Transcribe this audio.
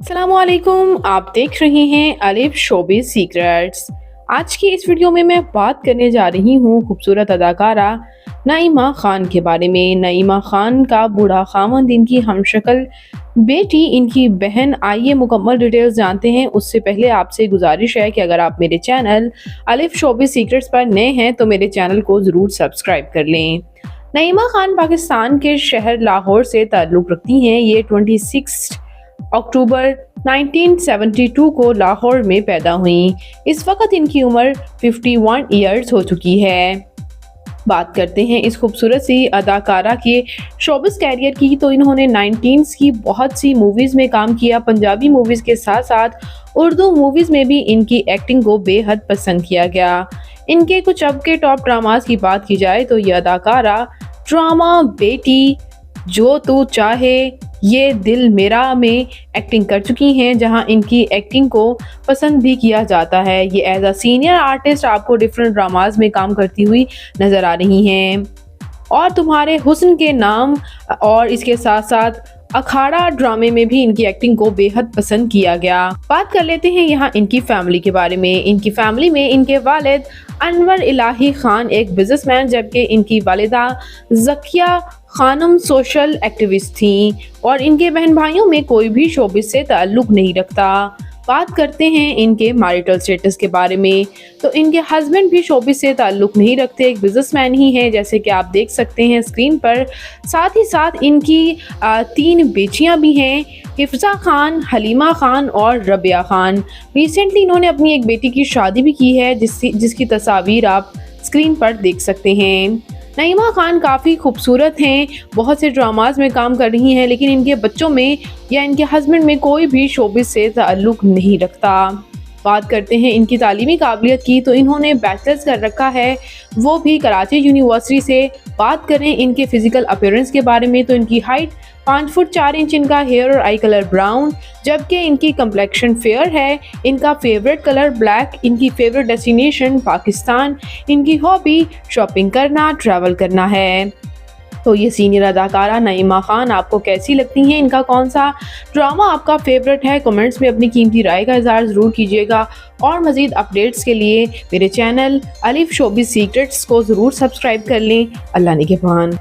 अस्सलामुअलैकुम, आप देख रहे हैं अलिफ शोबिज़ सीक्रेट्स। आज की इस वीडियो में मैं बात करने जा रही हूँ खूबसूरत अदाकारा नईमा खान के बारे में। नईमा खान का बूढ़ा खामंद इनकी हमशक्ल बेटी इनकी बहन। आइए मुकम्मल डिटेल्स जानते हैं। उससे पहले आपसे गुजारिश है कि अगर आप मेरे चैनल अलिफ शोबिज़ सीक्रेट्स पर नए हैं तो मेरे चैनल को ज़रूर सब्सक्राइब कर लें। नईमा खान पाकिस्तान के शहर लाहौर से ताल्लुक़ रखती हैं। ये 26 अक्टूबर 1972 को लाहौर में पैदा हुई। इस वक्त इनकी उम्र 51 ईयर्स हो चुकी है। बात करते हैं इस खूबसूरत सी अदाकारा के शोबिज़ कैरियर की, तो इन्होंने 19s की बहुत सी मूवीज़ में काम किया। पंजाबी मूवीज़ के साथ साथ उर्दू मूवीज़ में भी इनकी एक्टिंग को बेहद पसंद किया गया। इनके कुछ अब के टॉप ड्रामास की बात की जाए तो ये अदाकारा ड्रामा बेटी, जो तू चाहे, ये दिल मेरा में एक्टिंग कर चुकी हैं, जहां इनकी एक्टिंग को पसंद भी किया जाता है। ये एज अ सीनियर आर्टिस्ट आपको डिफरेंट ड्रामास में काम करती हुई नज़र आ रही हैं। और तुम्हारे हुस्न के नाम और इसके साथ साथ अखाड़ा ड्रामे में भी इनकी एक्टिंग को बेहद पसंद किया गया। बात कर लेते हैं यहाँ इनकी फैमिली के बारे में। इनकी फैमिली में इनके वालिद अनवर इलाही खान एक बिजनेसमैन, जबकि इनकी वालिदा जकिया खानम सोशल एक्टिविस्ट थीं और इनके बहन भाइयों में कोई भी शोबिस से ताल्लुक़ नहीं रखता। बात करते हैं इनके मैरिटल स्टेटस के बारे में, तो इनके हस्बैंड भी शोबिस से ताल्लुक़ नहीं रखते, एक बिजनेसमैन ही है, जैसे कि आप देख सकते हैं स्क्रीन पर। साथ ही साथ इनकी 3 बेटियां भी हैं, हिफ्ज़ा खान, हलीमा खान और रबिया खान। रिसेंटली इन्होंने अपनी एक बेटी की शादी भी की है, जिसकी तस्वीर आप स्क्रीन पर देख सकते हैं। नईमा खान काफ़ी खूबसूरत हैं, बहुत से ड्रामाज में काम कर रही हैं, लेकिन इनके बच्चों में या इनके हस्बैंड में कोई भी शोबिस से ताल्लुक़ नहीं रखता। बात करते हैं इनकी तालीमी काबिलियत की, तो इन्होंने बैचलर्स कर रखा है, वो भी कराची यूनिवर्सिटी से। बात करें इनके फिजिकल अपीयरेंस के बारे में, तो इनकी हाइट 5 फुट 4 इंच, इनका हेयर और आई कलर ब्राउन, जबकि इनकी कम्प्लेक्शन फेयर है। इनका फेवरेट कलर ब्लैक, इनकी फेवरेट डेस्टिनेशन पाकिस्तान, इनकी हॉबी शॉपिंग करना, ट्रैवल करना है। तो ये सीनियर अदाकारा नईमा खान आपको कैसी लगती हैं? इनका कौन सा ड्रामा आपका फेवरेट है? कमेंट्स में अपनी कीमती राय का इज़हार ज़रूर कीजिएगा और मज़ीद अपडेट्स के लिए मेरे चैनल अलिफ शोबिज़ सीक्रेट्स को ज़रूर सब्सक्राइब कर लें। अल्लाह निगहबान।